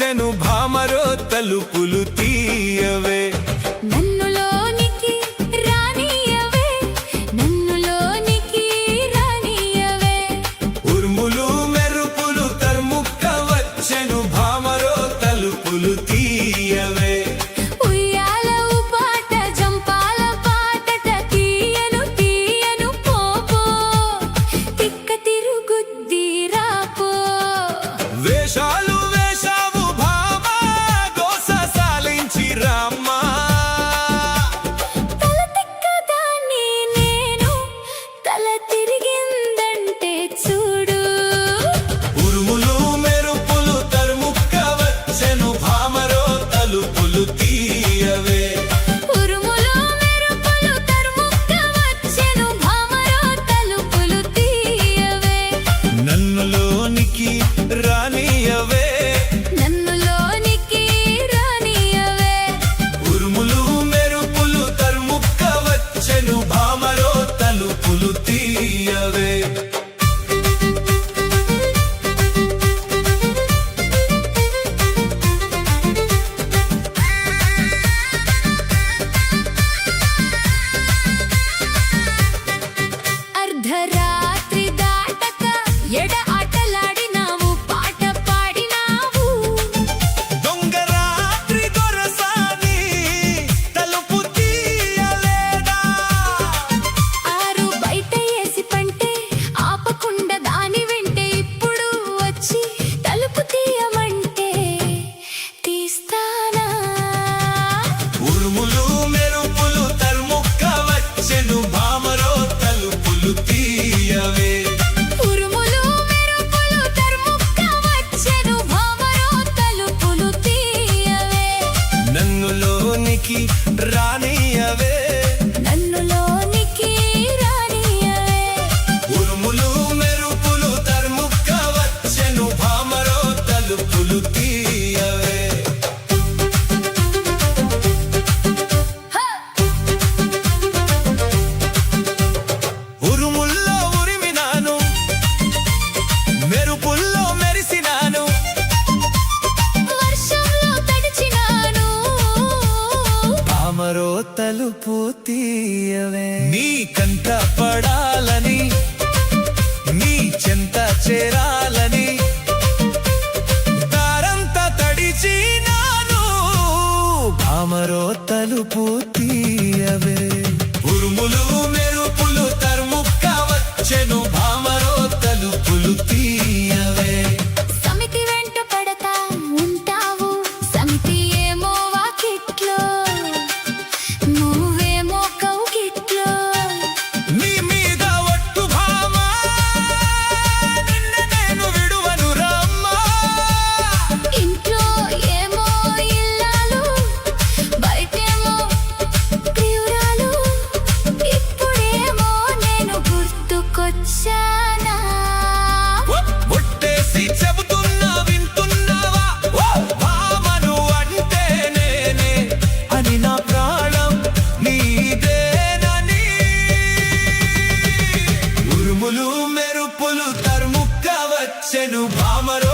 వచ్చెను భామరో తలుపులు తీయవే నన్నులోనికి రానియవే నన్నులోనికి రానియవే ఉరుములు మెరుపులు తరుముక్క వచ్చెను భామరో తలుపులు తీయవే ఉయ్యాల ఊపాట జంపాల పాటట తీయను తీయను పోపో తిక్క తిరుగుద్ది రాపో వేషాలు వేషావు భామా గోస సాలించి రామ్మా తల తిక్కదాన్ని నేను తల తిరిగిందంటే చూడు ఉరుములు మెరుపులు తరుముక్క వచ్చెను భామరో తలుపులు తీయవే ఉరుములు మెరుపులు తరుముక్క వచ్చెను భామరో తలుపులు తీయవే నన్నులోనికి రానియవే నన్నులోనికి రానియవే ఉరుములు మెరుపులు తరుముక్క వచ్చెను భామరో తలుపులు తీయవే అర్ధరాత్రి దాటక ఎడ ఆటలాడినావు పాట పాడినావు దొంగ రాత్రి దొరసాని తలుపు తీయలేదా ఆరు బయట వేసి పంటే ఆపకుండా దాని వెంటే ఇప్పుడు వచ్చి తలుపు తీయమంటే తీస్తానా ఉరుములు మెరుపులు తరుముక్క వచ్చెను భామరో తలుపులు తీయవే ఉరుములు మెరుపులు తరుముక్క వచ్చెను భామరో తలుపులు తీయవే నన్నులోనికి రానియవే నన్నులోనికి రానియవే ఉరుములు మెరుపులు తరుముక్క వచ్చెను భామరో తలుపులు తీయవే ఉరుముల్లో ఉరిమినాను మెరుపుల్లో మెరిసినాను వర్షంలో తడిచినాను భామరో తలుపు తీయవే నీ కంట పడాలని నీ చెంత చేరాలని దారంతా తడిచినాను భామరో తలుపు తీయవే ఉరుములు మెరుపులు తరుముక్క వచ్చెను భామరో తలుపులు తీయవే సమితి వెంట పడతా ఉంటావు సమితి ఏమో వాకిట్లో నువ్వేమో కౌగిట్లో నీ మీద ఒట్టు భామా నిన్న నేను విడువను రామ్మా ఇంట్లో ఏమో ఇల్లాలు బయటేమో ప్రియురాలు ఇప్పుడేమో నేను గుర్తుకొచ్చానా ఒట్టేసి చెబుతున్నా వింటున్నావా భామను అంటే నేనే అని నా ప్రాణం నీదేనని ఉరుములు మెరుపులు తరుముక్క వచ్చెను భామరో